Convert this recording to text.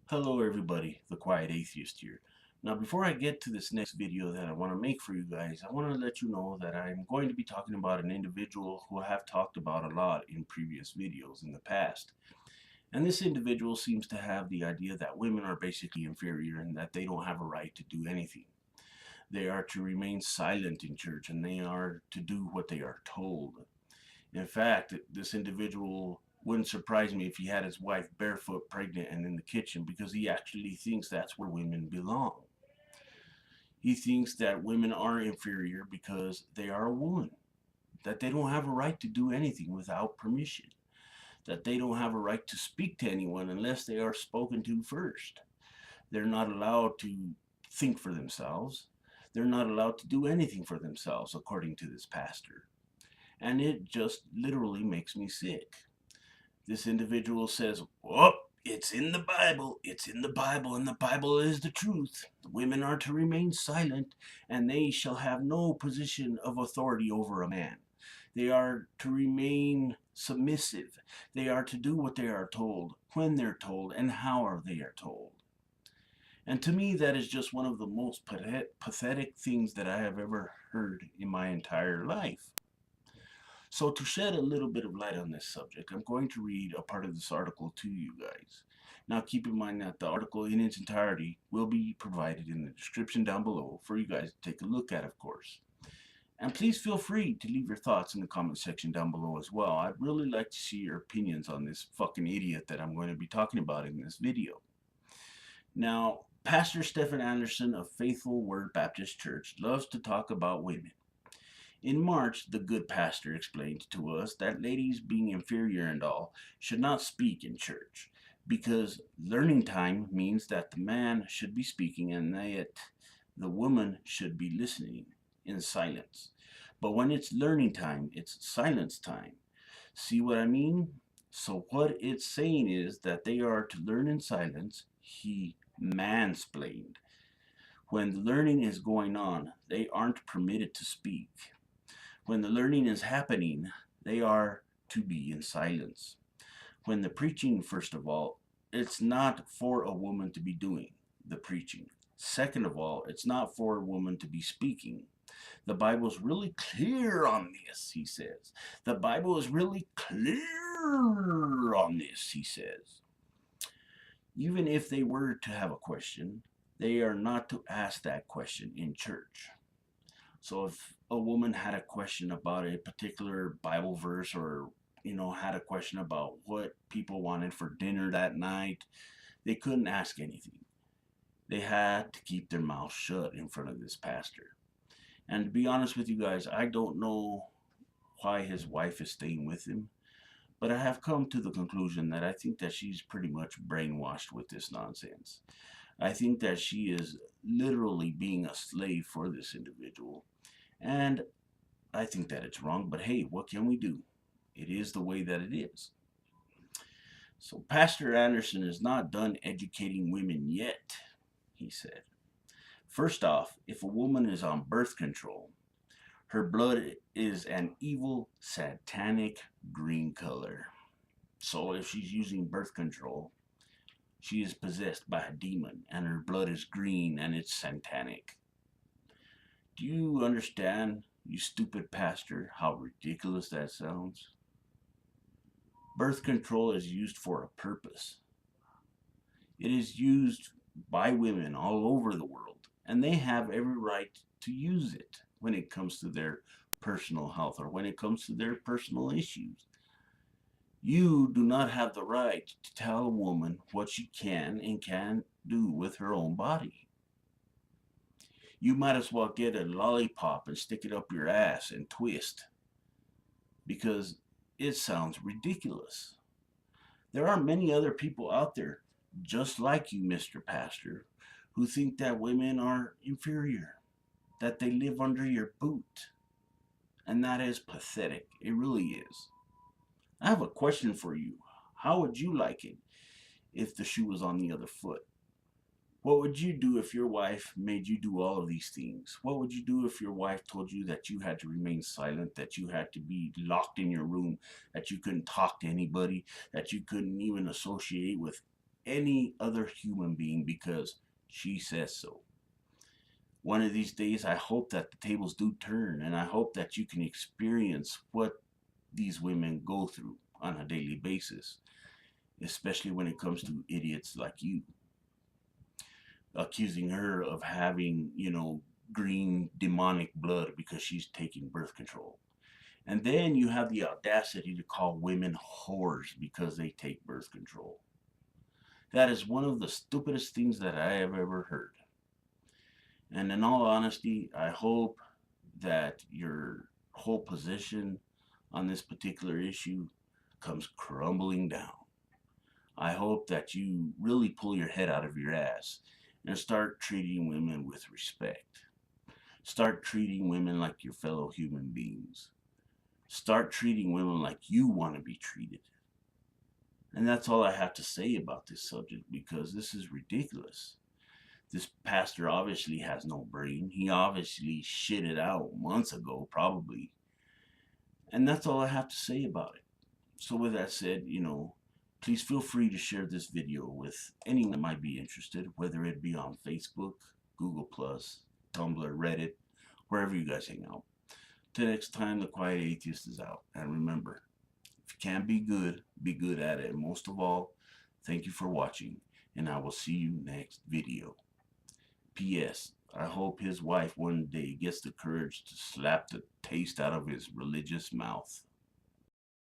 Hello everybody, the Quiet Atheist here. Now before I get to this next video that I want to make for you guys, I want to let you know that I'm going to be talking about an individual who I have talked about a lot in previous videos in the past. And this individual seems to have the idea that women are basically inferior and that they don't have a right to do anything. They are to remain silent in church and they are to do what they are told. In fact, this individual wouldn't surprise me if he had his wife barefoot, pregnant, and in the kitchen because he actually thinks that's where women belong. He thinks that women are inferior because they are a woman, that they don't have a right to do anything without permission, that they don't have a right to speak to anyone unless they are spoken to first. They're not allowed to think for themselves. They're not allowed to do anything for themselves, according to this pastor. And it just literally makes me sick. This individual says, "Oh, it's in the Bible. It's in the Bible, and the Bible is the truth. The women are to remain silent, and they shall have no position of authority over a man. They are to remain submissive. They are to do what they are told, when they're told, and how they are told." And to me, that is just one of the most pathetic things that I have ever heard in my entire life. So to shed a little bit of light on this subject, I'm going to read a part of this article to you guys. Now keep in mind that the article in its entirety will be provided in the description down below for you guys to take a look at, of course. And please feel free to leave your thoughts in the comment section down below as well. I'd really like to see your opinions on this fucking idiot that I'm going to be talking about in this video. Now, Pastor Stephen Anderson of Faithful Word Baptist Church loves to talk about women. In March, the good pastor explained to us that ladies, being inferior and all, should not speak in church, because learning time means that the man should be speaking and that the woman should be listening in silence. But when it's learning time, it's silence time. See what I mean? So what it's saying is that they are to learn in silence. He mansplained. When the learning is going on, they aren't permitted to speak. When the learning is happening, they are to be in silence. When the preaching, first of all, it's not for a woman to be doing the preaching. Second of all, it's not for a woman to be speaking. The Bible's really clear on this, he says. The Bible is really clear on this, he says. Even if they were to have a question, they are not to ask that question in church. So if a woman had a question about a particular Bible verse or, had a question about what people wanted for dinner that night, they couldn't ask anything. They had to keep their mouth shut in front of this pastor. And to be honest with you guys, I don't know why his wife is staying with him, but I have come to the conclusion that I think that she's pretty much brainwashed with this nonsense. I think that she is literally being a slave for this individual. And I think that it's wrong, but hey, what can we do? It is the way that it is. So Pastor Anderson is not done educating women yet, he said. First off, if a woman is on birth control, her blood is an evil, satanic green color. So if she's using birth control, she is possessed by a demon, and her blood is green and it's satanic. Do you understand, you stupid pastor, how ridiculous that sounds? Birth control is used for a purpose. It is used by women all over the world, and they have every right to use it when it comes to their personal health or when it comes to their personal issues. You do not have the right to tell a woman what she can and can't do with her own body. You might as well get a lollipop and stick it up your ass and twist, because it sounds ridiculous. There are many other people out there just like you, Mr. Pastor, who think that women are inferior, that they live under your boot. And that is pathetic. It really is. I have a question for you. How would you like it if the shoe was on the other foot? What would you do if your wife made you do all of these things? What would you do if your wife told you that you had to remain silent, that you had to be locked in your room, that you couldn't talk to anybody, that you couldn't even associate with any other human being because she says so. One of these days, I hope that the tables do turn, and I hope that you can experience what these women go through on a daily basis, especially when it comes to idiots like you, accusing her of having, green demonic blood because she's taking birth control. And then you have the audacity to call women whores because they take birth control. That is one of the stupidest things that I have ever heard. And in all honesty, I hope that your whole position on this particular issue comes crumbling down. I hope that you really pull your head out of your ass and start treating women with respect. Start treating women like your fellow human beings. Start treating women like you want to be treated. And that's all I have to say about this subject, because this is ridiculous. This pastor obviously has no brain. He obviously shit it out months ago, probably. And that's all I have to say about it. So with that said, please feel free to share this video with anyone that might be interested, whether it be on Facebook, Google+, Tumblr, Reddit, wherever you guys hang out. Till next time, the Quiet Atheist is out. And remember, if you can't be good at it. And most of all, thank you for watching, and I will see you next video. P.S. I hope his wife one day gets the courage to slap the taste out of his religious mouth.